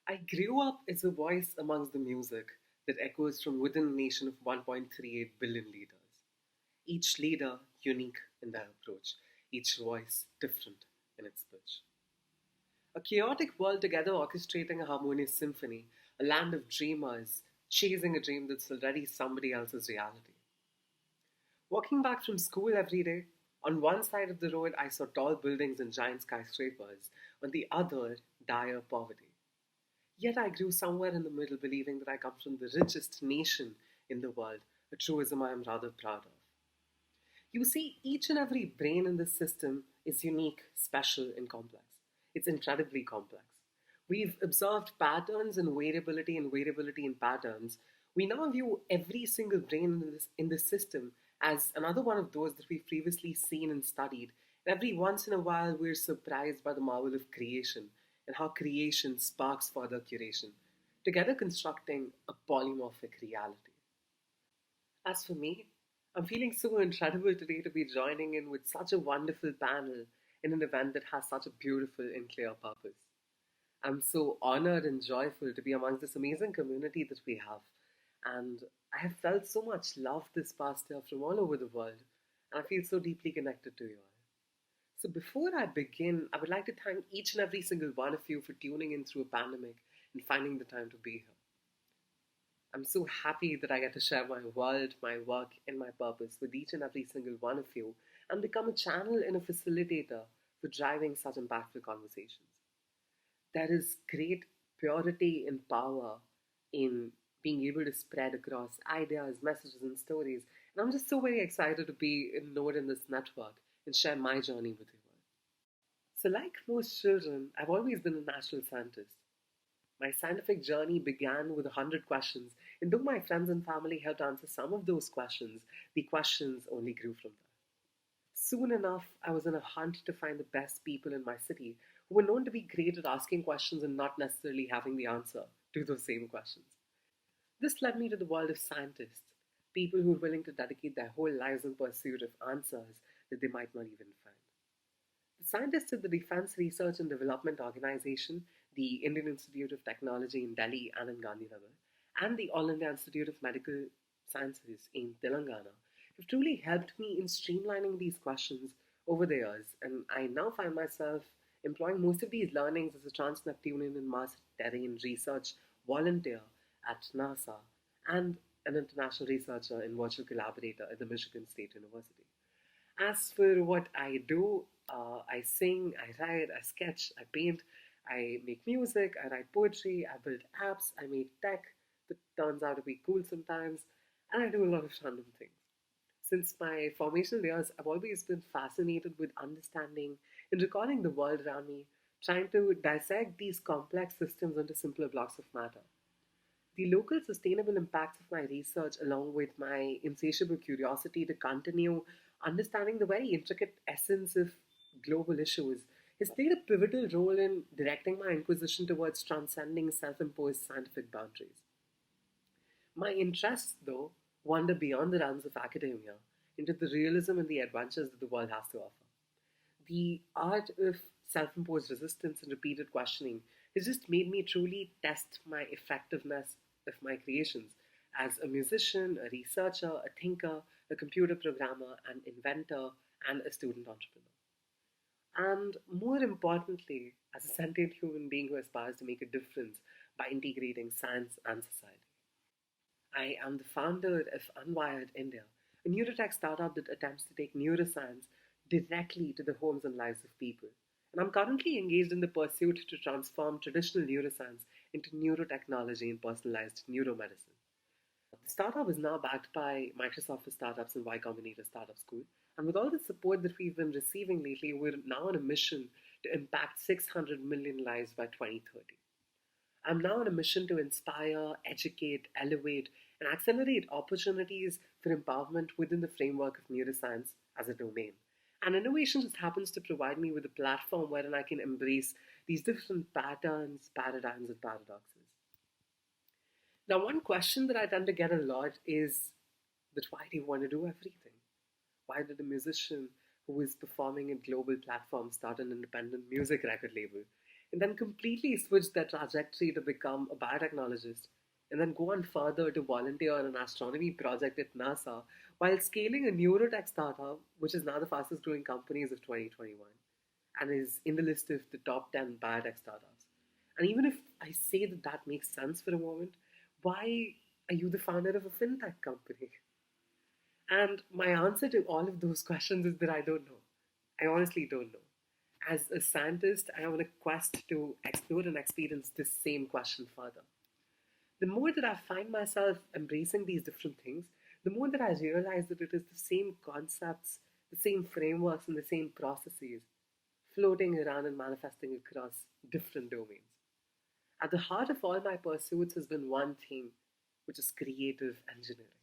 I grew up as a voice amongst the music that echoes from within a nation of 1.38 billion leaders. Each leader unique in their approach, each voice different in its pitch. A chaotic world together orchestrating a harmonious symphony, a land of dreamers chasing a dream that's already somebody else's reality. Walking back from school every day, on one side of the road I saw tall buildings and giant skyscrapers, on the other, dire poverty. Yet I grew somewhere in the middle, believing that I come from the richest nation in the world, a truism I am rather proud of. You see, each and every brain in this system is unique, special, and complex. It's incredibly complex. We've observed patterns and variability in patterns. We now view every single brain in this system as another one of those that we've previously seen and studied. And every once in a while, we're surprised by the marvel of creation and how creation sparks further curation, together constructing a polymorphic reality. As for me, I'm feeling so incredible today to be joining in with such a wonderful panel in an event that has such a beautiful and clear purpose. I'm so honored and joyful to be amongst this amazing community that we have. And I have felt so much love this past year from all over the world. And I feel so deeply connected to you all. So before I begin, I would like to thank each and every single one of you for tuning in through a pandemic and finding the time to be here. I'm so happy that I get to share my world, my work, and my purpose with each and every single one of you and become a channel and a facilitator for driving such impactful conversations. There is great purity and power in being able to spread across ideas, messages, and stories. And I'm just so very excited to be a node in this network and share my journey with you all. So, like most children, I've always been a natural scientist. My scientific journey began with 100 questions, and though my friends and family helped answer some of those questions, the questions only grew from there. Soon enough, I was on a hunt to find the best people in my city who were known to be great at asking questions and not necessarily having the answer to those same questions. This led me to the world of scientists, people who are willing to dedicate their whole lives in pursuit of answers that they might not even find. The scientists at the Defense Research and Development Organization, the Indian Institute of Technology in Delhi and in Gandhinagar, and the All India Institute of Medical Sciences in Telangana have truly helped me in streamlining these questions over the years, and I now find myself employing most of these learnings as a trans-Neptunian and Mars terrain research volunteer at NASA and an international researcher and virtual collaborator at the Michigan State University. As for what I do, I sing, I write, I sketch, I paint, I make music, I write poetry, I build apps, I make tech that turns out to be cool sometimes, and I do a lot of random things. Since my formational years, I've always been fascinated with understanding and recording the world around me, trying to dissect these complex systems into simpler blocks of matter. The local sustainable impacts of my research, along with my insatiable curiosity to continue understanding the very intricate essence of global issues, has played a pivotal role in directing my inquisition towards transcending self imposed scientific boundaries. My interests, though, wander beyond the realms of academia into the realism and the adventures that the world has to offer. The art of self imposed resistance and repeated questioning has just made me truly test my effectiveness of my creations as a musician, a researcher, a thinker, a computer programmer, an inventor, and a student entrepreneur. And more importantly, as a sentient human being who aspires to make a difference by integrating science and society. I am the founder of Unwired India, a neurotech startup that attempts to take neuroscience directly to the homes and lives of people. And I'm currently engaged in the pursuit to transform traditional neuroscience into neurotechnology and personalized neuromedicine. The startup is now backed by Microsoft for Startups and Y Combinator Startup School. And with all the support that we've been receiving lately, we're now on a mission to impact 600 million lives by 2030. I'm now on a mission to inspire, educate, elevate, and accelerate opportunities for empowerment within the framework of neuroscience as a domain. And innovation just happens to provide me with a platform wherein I can embrace these different patterns, paradigms, and paradoxes. Now, one question that I tend to get a lot is that why do you want to do everything? Why did a musician who is performing at global platforms start an independent music record label? and then completely switch their trajectory to become a biotechnologist, and then go on further to volunteer on an astronomy project at NASA while scaling a neurotech startup, which is now the fastest growing companies of 2021 and is in the list of the top 10 biotech startups. And even if I say that that makes sense for a moment, why are you the founder of a fintech company? And my answer to all of those questions is that I don't know. I honestly don't know. As a scientist, I am on a quest to explore and experience this same question further. The more that I find myself embracing these different things, the more that I realize that it is the same concepts, the same frameworks, and the same processes floating around and manifesting across different domains. At the heart of all my pursuits has been one thing, which is creative engineering,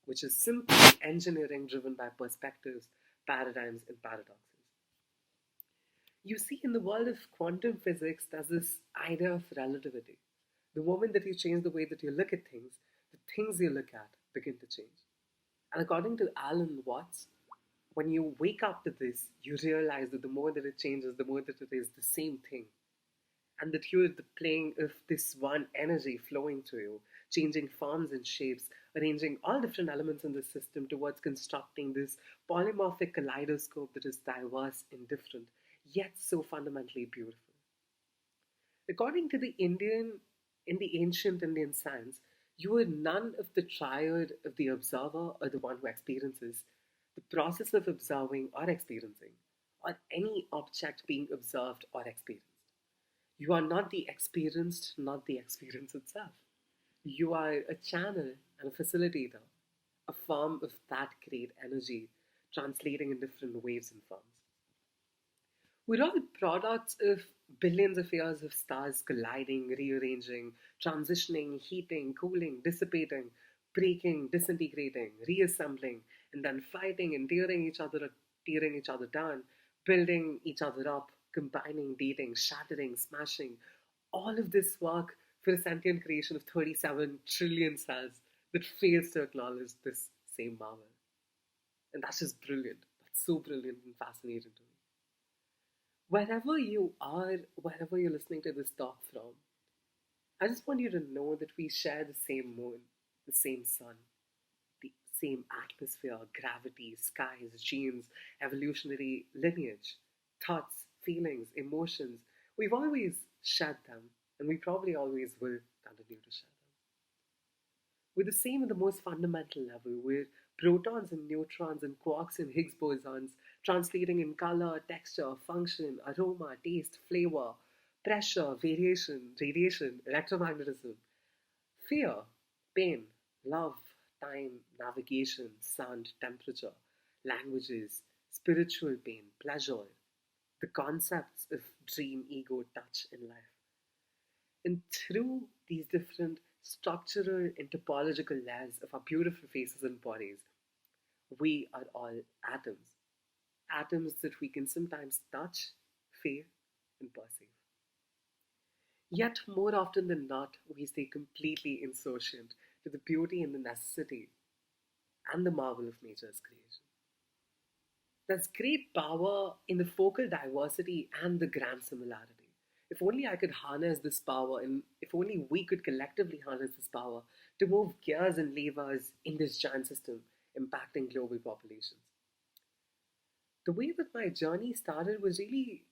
which is simply engineering driven by perspectives, paradigms, and paradoxes. You see, in the world of quantum physics, there's this idea of relativity. The moment that you change the way that you look at things, the things you look at begin to change. And according to Alan Watts, when you wake up to this, you realize that the more that it changes, the more that it is the same thing. And that you're the playing of this one energy flowing through you, changing forms and shapes, arranging all different elements in the system towards constructing this polymorphic kaleidoscope that is diverse and different, yet so fundamentally beautiful. According to in the ancient Indian science, you were none of the triad of the observer or the one who experiences, the process of observing or experiencing, or any object being observed or experienced. You are not the experienced, not the experience itself. You are a channel and a facilitator, a form of that great energy translating in different waves and forms. We're all products of billions of years of stars colliding, rearranging, transitioning, heating, cooling, dissipating, breaking, disintegrating, reassembling, and then fighting and tearing each other down, building each other up, combining, dating, shattering, smashing. All of this work for a sentient creation of 37 trillion cells that fails to acknowledge this same marvel. And that's just brilliant. That's so brilliant and fascinating to me. Wherever you are, wherever you're listening to this talk from, I just want you to know that we share the same moon, the same sun, the same atmosphere, gravity, skies, genes, evolutionary lineage, thoughts, feelings, emotions. We've always shared them, and we probably always will continue to share them. We're the same at the most fundamental level. We're protons and neutrons and quarks and Higgs bosons, translating in color, texture, function, aroma, taste, flavor, pressure, variation, radiation, electromagnetism, fear, pain, love, time, navigation, sound, temperature, languages, spiritual pain, pleasure, the concepts of dream, ego, touch in life. And through these different structural and topological layers of our beautiful faces and bodies, we are all atoms. Atoms that we can sometimes touch, feel, and perceive. Yet, more often than not, we stay completely insouciant to the beauty and the necessity and the marvel of nature's creation. There's great power in the focal diversity and the grand similarity. If only I could harness this power, and if only we could collectively harness this power to move gears and levers in this giant system impacting global populations. The way that my journey started was really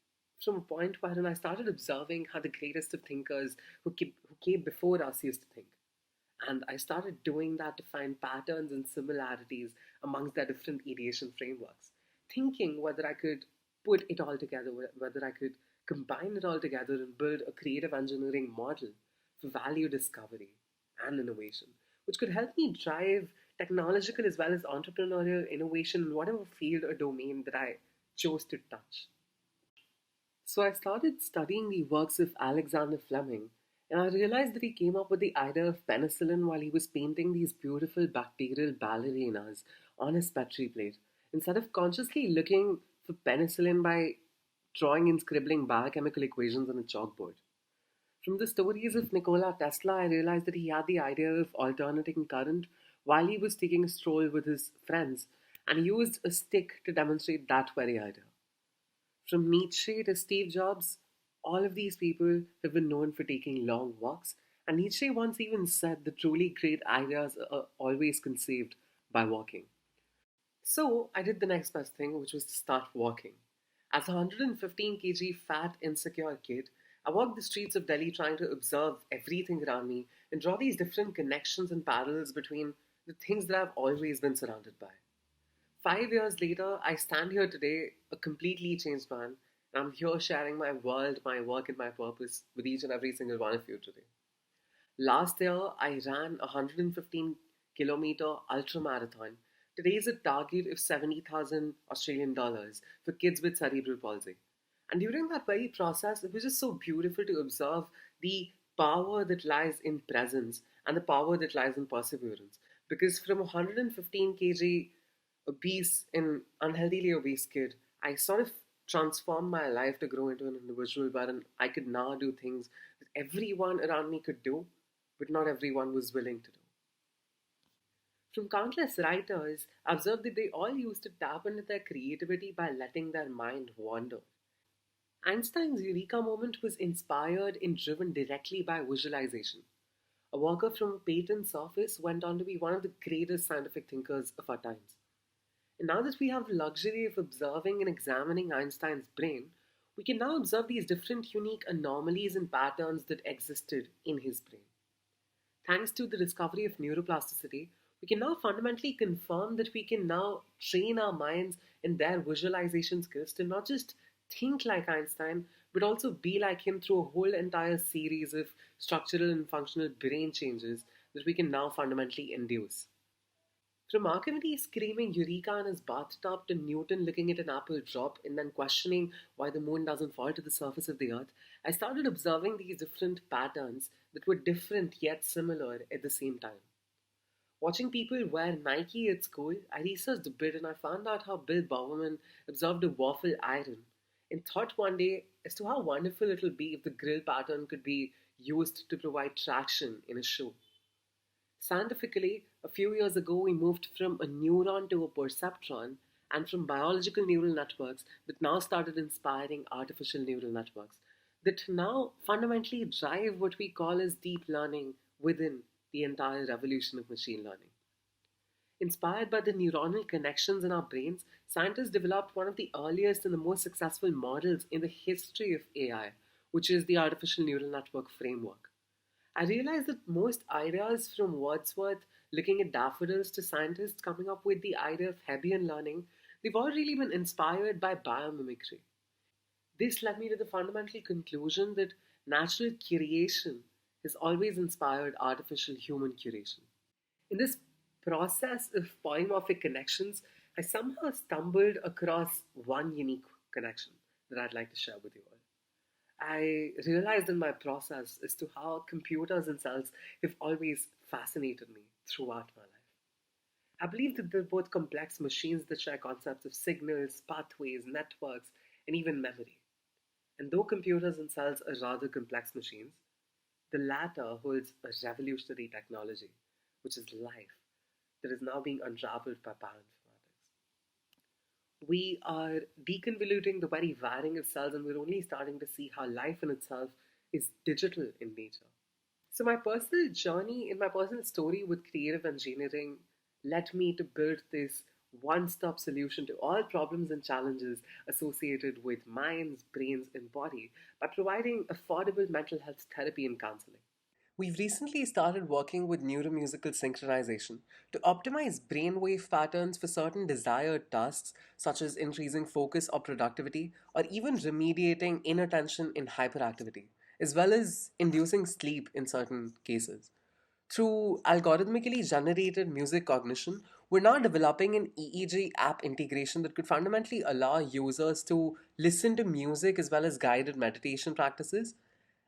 from a point wherein I started observing how the greatest of thinkers who came before us used to think. And I started doing that to find patterns and similarities amongst their different ideation frameworks, thinking whether I could put it all together, whether I could combine it all together and build a creative engineering model for value discovery and innovation, which could help me drive technological as well as entrepreneurial innovation in whatever field or domain that I chose to touch. So I started studying the works of Alexander Fleming, and I realized that he came up with the idea of penicillin while he was painting these beautiful bacterial ballerinas on his petri plate, instead of consciously looking for penicillin by drawing and scribbling biochemical equations on a chalkboard. From the stories of Nikola Tesla, I realized that he had the idea of alternating current while he was taking a stroll with his friends, and he used a stick to demonstrate that very idea. From Nietzsche to Steve Jobs, All of these people have been known for taking long walks, and Nietzsche once even said the truly great ideas are always conceived by walking. So I did the next best thing, which was to start walking. As a 115 kg fat, insecure kid, I walked the streets of Delhi trying to observe everything around me and draw these different connections and parallels between the things that I've always been surrounded by. 5 years later, I stand here today, a completely changed man, and I'm here sharing my world, my work, and my purpose with each and every single one of you today. Last year, I ran a 115 kilometer ultra marathon. Today is a target of 70,000 Australian dollars for kids with cerebral palsy. And during that very process, it was just so beautiful to observe the power that lies in presence and the power that lies in perseverance. Because from a 115 kg obese and unhealthily obese kid, I sort of transformed my life to grow into an individual wherein I could now do things that everyone around me could do, but not everyone was willing to do. From countless writers, I observed that they all used to tap into their creativity by letting their mind wander. Einstein's Eureka moment was inspired and driven directly by visualization. A worker from a patent's office went on to be one of the greatest scientific thinkers of our times. And now that we have the luxury of observing and examining Einstein's brain, we can now observe these different unique anomalies and patterns that existed in his brain. Thanks to the discovery of neuroplasticity, we can now fundamentally confirm that we can now train our minds and their visualization skills to not just think like Einstein, but also be like him through a whole entire series of structural and functional brain changes that we can now fundamentally induce. From Archimedes screaming Eureka in his bathtub to Newton looking at an apple drop and then questioning why the moon doesn't fall to the surface of the earth, I started observing these different patterns that were different yet similar at the same time. Watching people wear Nike at school, I researched a bit and I found out how Bill Bowerman observed a waffle iron and thought one day as to how wonderful it will be if the grill pattern could be used to provide traction in a shoe. Scientifically, a few years ago, we moved from a neuron to a perceptron and from biological neural networks that now started inspiring artificial neural networks that now fundamentally drive what we call as deep learning within the entire revolution of machine learning. Inspired by the neuronal connections in our brains, scientists developed one of the earliest and the most successful models in the history of AI, which is the artificial neural network framework. I realized that most ideas from Wordsworth looking at daffodils to scientists coming up with the idea of Hebbian learning, they've all really been inspired by biomimicry. This led me to the fundamental conclusion that natural curation has always inspired artificial human curation. In this process of polymorphic connections, I somehow stumbled across one unique connection that I'd like to share with you all. I realized in my process as to how computers and cells have always fascinated me throughout my life. I believe that they're both complex machines that share concepts of signals, pathways, networks, and even memory. And though computers and cells are rather complex machines, the latter holds a revolutionary technology, which is life, that is now being unraveled by bioinformatics. We are deconvoluting the very wiring of cells, and we're only starting to see how life in itself is digital in nature. So, my personal journey and my personal story with creative engineering led me to build this one stop solution to all problems and challenges associated with minds, brains, and body by providing affordable mental health therapy and counseling. We've recently started working with neuromusical synchronization to optimize brainwave patterns for certain desired tasks, such as increasing focus or productivity, or even remediating inattention and hyperactivity, as well as inducing sleep in certain cases. Through algorithmically generated music cognition, we're now developing an EEG app integration that could fundamentally allow users to listen to music as well as guided meditation practices.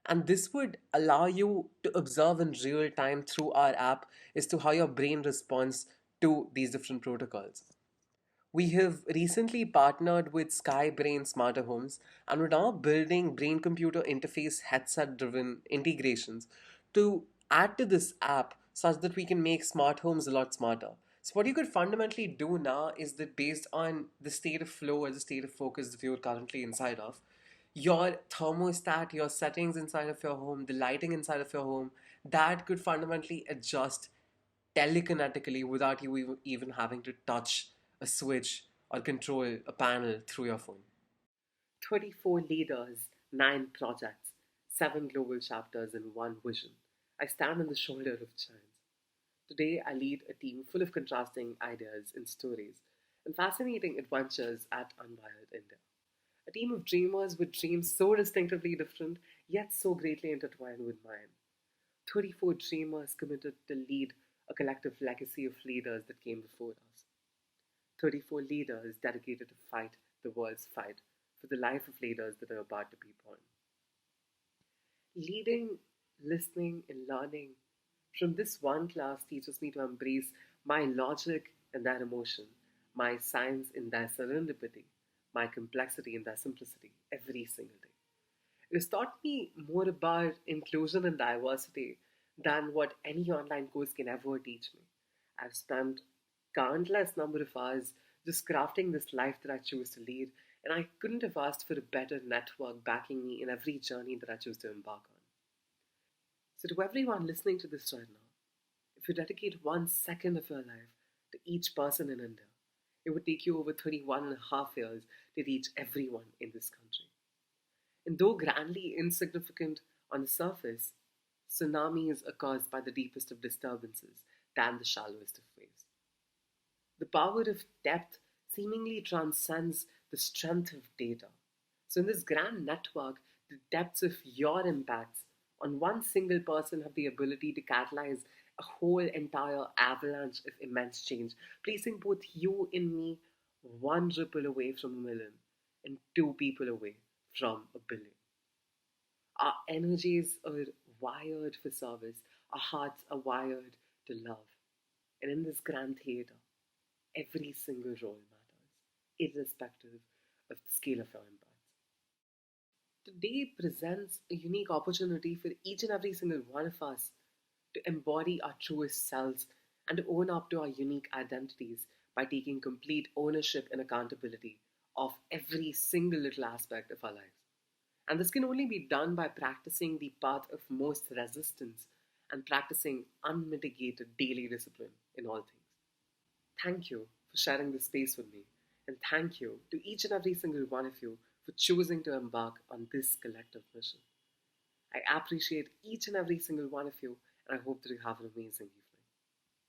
And this would allow you to observe in real time through our app as to how your brain responds to these different protocols. We have recently partnered with Skybrain Smarter Homes and we're now building brain computer interface headset driven integrations to add to this app such that we can make smart homes a lot smarter. So, what you could fundamentally do now is that based on the state of flow or the state of focus that you're currently inside of, Your thermostat, your settings inside of your home, the lighting inside of your home, that could fundamentally adjust telekinetically without you even having to touch a switch or control a panel through your phone. 34 leaders, 9 projects, 7 global chapters, and 1 vision. I stand on the shoulder of giants. Today, I lead a team full of contrasting ideas and stories and fascinating adventures at Unwired India. A team of dreamers with dreams so distinctively different, yet so greatly intertwined with mine. 34 dreamers committed to lead a collective legacy of leaders that came before us. 34 leaders dedicated to fight the world's fight for the life of leaders that are about to be born. Leading, listening, and learning from this one class teaches me to embrace my logic and their emotion, my science in their serendipity, my complexity in their simplicity every single day. It has taught me more about inclusion and diversity than what any online course can ever teach me. I've spent countless number of hours just crafting this life that I choose to lead, and I couldn't have asked for a better network backing me in every journey that I choose to embark on. So, to everyone listening to this right now, if you dedicate 1 second of your life to each person in India, it would take you over 31 and a half years to reach everyone in this country. And though grandly insignificant on the surface, tsunamis are caused by the deepest of disturbances than the shallowest of waves. The power of depth seemingly transcends the strength of data. So, in this grand network, the depths of your impacts on one single person have the ability to catalyze a whole entire avalanche of immense change, placing both you and me one ripple away from a million and two people away from a billion. Our energies are wired for service, our hearts are wired to love. And in this grand theatre, every single role matters, irrespective of the scale of your impact. Today presents a unique opportunity for each and every single one of us to embody our truest selves and to own up to our unique identities by taking complete ownership and accountability of every single little aspect of our lives. And this can only be done by practicing the path of most resistance and practicing unmitigated daily discipline in all things. Thank you for sharing this space with me, and thank you to each and every single one of you for choosing to embark on this collective mission. I appreciate each and every single one of you, and I hope that you have an amazing evening.